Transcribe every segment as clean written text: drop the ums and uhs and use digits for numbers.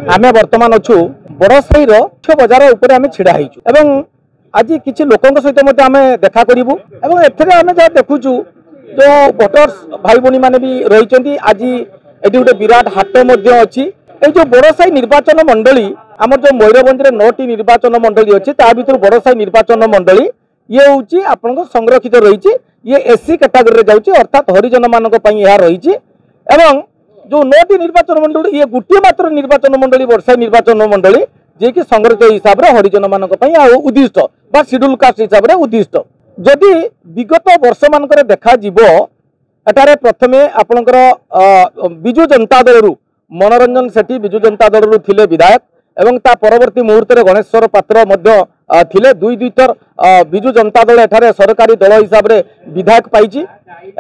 आमे वर्तमान अच्छु बड़साई मुख्य बजार उपर आमे छिड़ा होइछु एवं आज किछि लोकंक सहित मध्ये आमे देखा करिवु एवं एथरे आमे जा देखुछु जो वोटर्स भाई भनी माने भी रहिचंती आज एटी गोटे विराट हाट मध्ये अछि ए जो बड़साई निर्वाचन मंडली आमर जो मयूरभंज रे 9टी निर्वाचन मंडली अछि ता भितर बड़साई निर्वाचन मंडली ये होची आपनको संरक्षित रहिछि ये एससी कैटेगरी रे जाउछि अर्थात हरिजन मानक पई या रहिछि एवं जो 9टी निर्वाचन मंडली ये गोटे मात्र निर्वाचन मंडली बड़साई निर्वाचन मंडली जे कि संरक्षित हिसाब रे हरिजन मानक पई आ उद्दिष्ट बा शेड्यूल कास्ट हिसाब रे उद्दिष्ट जदि विगत वर्ष मानकर देखा जिवो एटारे प्रथमे आपनकर बिजु जनता दल रु मनोरंजन सेठी बिजु जनता दल रु थिले विधायक एवं ता परवर्ती मुहूर्त रे गणेश्वर पात्र मध्य थिले दुई थर बिजु जनता दल एठारे सरकारी दल हिसाब रे विधायक पाइछि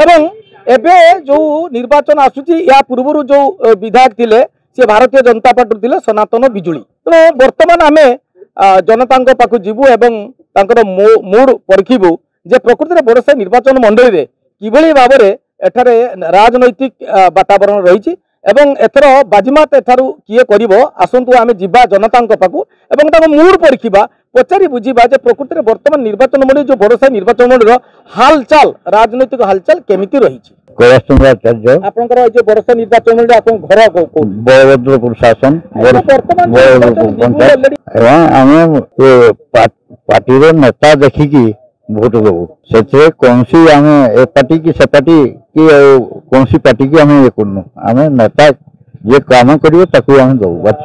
एवं एबे जो निर्वाचन आसुची या पूर्व जो विधायक थिले से भारतीय जनता पार्टी थिले सनातन बिजुली तो वर्तमान आमे जनता पाखु जीवु एवं तांकर मूड परखिबु जे प्रकृति रे बड़साई निर्वाचन मंडली रे किभली भाबरे एठारे राजनैतिक वातावरण रहिछि एवं एथर बाजिमात एठारु किए करिवो आसंतु आमे जिबा जनता पाखु एवं ताको मूड परखिबा पचारि बुझिबा जे प्रकृति रे वर्तमान निर्वाचन मंडली जो बड़साई निर्वाचन मंडली रो हालचाल राजनैतिक हालचाल केमिति रहिछि कैलाशचंद्राचार्य आपनकर जे बड़साई निर्वाचन मंडली आपन घर को बलभद्रपुर शासन एवं आमे पार्टी रो नेता देखिकी भोट देबू से कौन सी आम ए पार्टी की से पार्टी की कौन सी पार्टी की आम ये करनु आम नेता जे काम करियो ताकू आम देबू बस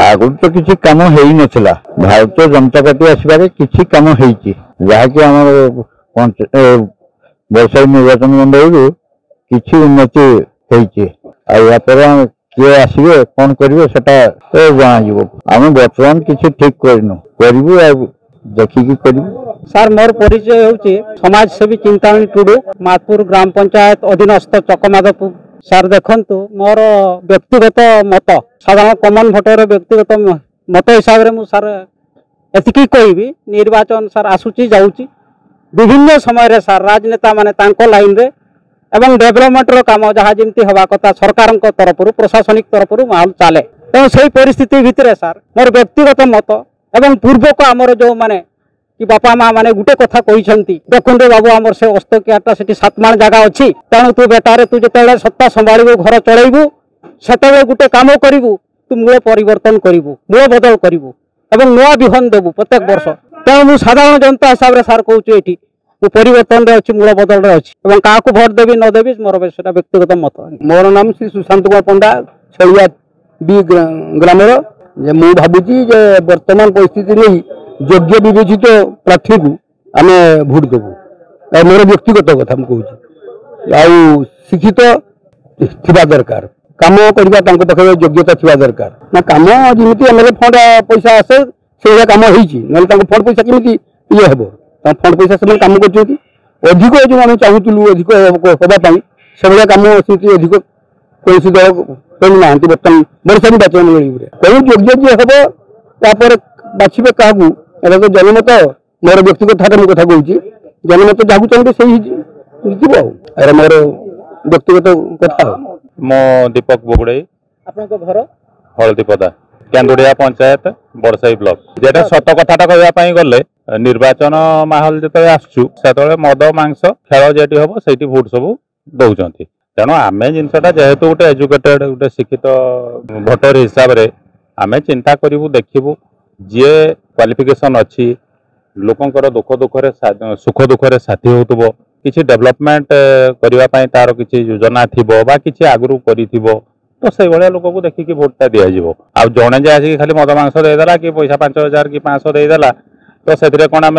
आगुर तो किसी काम है ही नथिला भारतीय जनता पार्टी आसबारे किसी काम हेची जहाँकि आम बड़साई निर्वाचन मंडली किसी उन्नति हेची किए आसबे कौन करेंगे सेटा जाना आम बर्तमान किसी ठीक करूँ देखिकी करू सार मोर परिचय होची समाजसेवी चिंतामणि टुडू मातपुर ग्राम पंचायत अधीनस्थ चकमाधपुर सार देखंतु मोर व्यक्तिगत मत साधारण कमन भोटर व्यक्तिगत मत हिसाब रे मु सार एतिकी कहबी निर्वाचन सार आसुची जाउची विभिन्न समय रे सार राजनेता माने तांको लाइन रे एवं डेवलपमेंट रो काम जहाँ जमती हवा कथा सरकार तरफ प्रशासनिक तरफ माहौल चले तेणु से परिस्थिति भितर सार मोर व्यक्तिगत मत एवं पूर्व को आमर जो माने कि बापा माँ माने गुटे कथा कही देखुन बाबू आमर से अस्तकियाटा से 7 माण जगह अच्छी तेणु तू बेटारे तू जो सत्ता संभालू घर चलैबू से गुटे कम करू तू मूल परिवर्तन करू मूल बदल करू एवं नुआ विहन देबू प्रत्येक वर्ष तेणु मुझे साधारण जनता हिसाब से सार कहूँ ये परिवर्तन रे अच्छी मूल बदल रे अच्छी एवं क्या भोट देवी न देवी मोर व्यक्तिगत मत मोर नाम श्री सुशांत कुमार पंडा छड़िया बी ग्राम मु भावुची वर्तमान परिस्थिति नहीं योग्य विवेचित प्रार्थी को आम भोट देवु मोर व्यक्तिगत कथा मुझे आउ शिक्षित थिबा दरकार काम करने योग्यता थिबा दरकार ना काम जमी एमएलए फंड पैसा आसे से काम होती फंड पैसा केमी ये हम फंड पैसा से काम कर अधिक जो आम चाहूलु अधिक हाँपाई से काम अधिक कौन दल कहीं ना बर्तमान बड़साई निर्वाचन मंडली कौन योग्य जी हम तापर बाछे क्या तो जनमत मोर व्यक्तिगत हाथ कथा कहूँ जनमत जहाँ चाहिए से जीव मोर व्यक्तिगत कथा मो दीपक बोगड़े घर हलदीपदा केन्दुड़िया पंचायत बड़साई ब्लॉक जेटा सत कथाटा कहवाई गले निर्वाचन माहौल जो आसु से मद मांस खेल जेटी हम से भोट सब दौरान तेणु आम जिनसा जेहेतु गोटे एजुकेटेड गोटे शिक्षित भोटर हिसाब से आम चिंता करूँ देखू जी क्वालिफिकेशन अच्छी लोकंर दुख दुखरे सुख दुखरे साथी होतुबो किसी डेवलपमेंट करने तार किसी योजना थी कि आगु कर तो से भाया लोक को देखिकी भोटा दिज्व आ जड़े जे आसिक खाली मद मांस देदेला कि पैसा 5000 कि 500 देदेला तो से कौन आम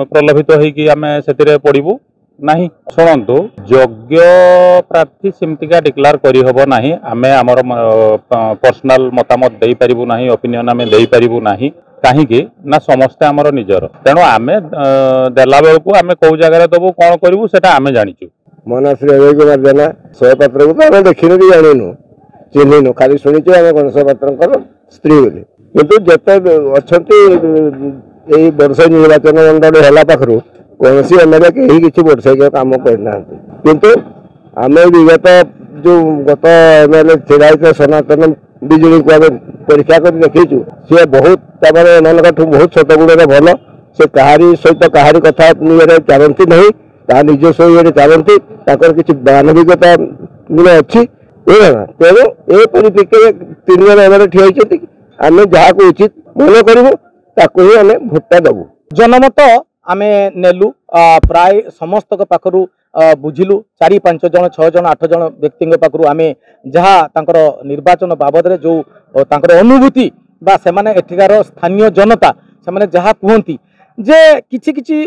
प्रलोभित होती पड़ू नहीं शुणु योग्य प्रार्थी सेमतिका डिक्लेयर करहब ना आम आमर पर्सनाल मतामत दे पारू ना ओपिनियन आम दे पारू ना कहीं ना समस्ते आमर निजर तेणु आम देला बेलू आम कौ जगह देवु कौन करूँ से आम जाचु मो ना श्री अजय कुमार जेना शहे पात्र को आम देखने भी जानू चिन्हनु खाली शुणीचु आम गणेश पात्र स्त्री बोली कितु जिते अच्छा बड़साई निर्वाचन मंडली है पाखु कौन सी एमएलए कहीं किसी बड़साई काम करना किंतु आम विगत जो गत एमएलए छिड़ा सनातन विजुली को आम परीक्षा कर देखीचु सी बहुत एमानठू बहुत शत गुण भल से कहारी सहित कहारी कथा ये चलती नहीं निजस्व ये चलती किसी मानविकता गुण अच्छी तेणु ए परिप्रेक्षी 3 जन एम ठिया होती आम जहाँ को उचित मन करूँ ही आम भोटा दबू। जनमत आमे नेलु प्राय समस्त पाखरु बुझिलु 4-5 जन 6 जन 8 जन व्यक्ति पाखरु आमे जहाँ तांकर निर्वाचन बाबद रे जो तांकर अनुभूति बा से माने एठिकार स्थानीय जनता से माने जहाँ कहती जे किछि किछि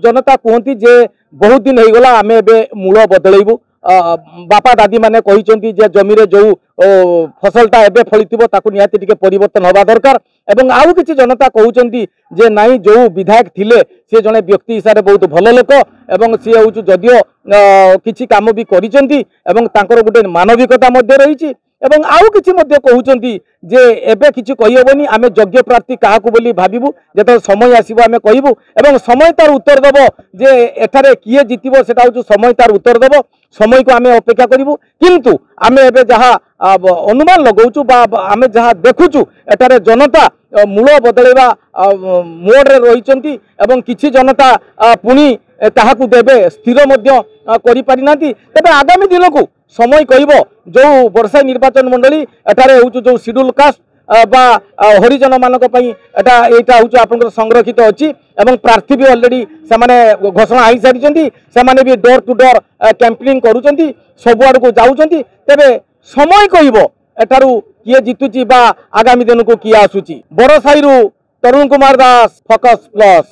जनता कहती जे बहुत दिन हो गला आमे एबे मूल बदलैबु बापा दादी माने कहिसंती जे जमी रे जो फसलटा एबे फलिथिबो ताकु निहाती टिके परिवर्तन होबा दरकार एवं आउ किछि जनता कहउचंती जे नाई जो विधायक थिले से जने व्यक्ति हिसाब बहुत भल लोक एवं सी हूँ जदियो किछि काम भी करिसंती एवं तांकर गुटे मानविकता मध्य रहिछि एवं आउ किछि मध्य कहउचंती जे एबे किछि कहिबोनी आमे योग्य प्रार्थी काहाकू बोली भाबिबु जेते समय आसीबो आमे कहिबु एवं समय तार उत्तर देबो जे एठारे किए जितिबो सेटा हूँ समय तार उत्तर देबो समय को आमे अपेक्षा करिबु किंतु आमे एबे जहाँ अनुमान लगाउछु बा आमे जहाँ देखुछु एठारे जनता मूल बदलैबा मोड रे रहिचंती एवं किछि जनता पुनी ताहाकू देबे स्थिर मध्य करि पारि नांती तबे आगामी दिन को समय कहब जो बरसाई निर्वाचन मंडली एठारे हूँ जो शेड्यूल कास्ट बा हरिजन मानक एटा हूँ आप संरक्षित अच्छी एवं प्रार्थी भी ऑलरेडी से घोषणा हो सारी से भी डोर टू डोर कैंपेनिंग करुँच सबुआड़ को जाऊँच तेरे समय कहब एठारू किए जितुची बा आगामी दिन को किए आसूची। बरसाई तरुण कुमार दास, फोकस प्लस।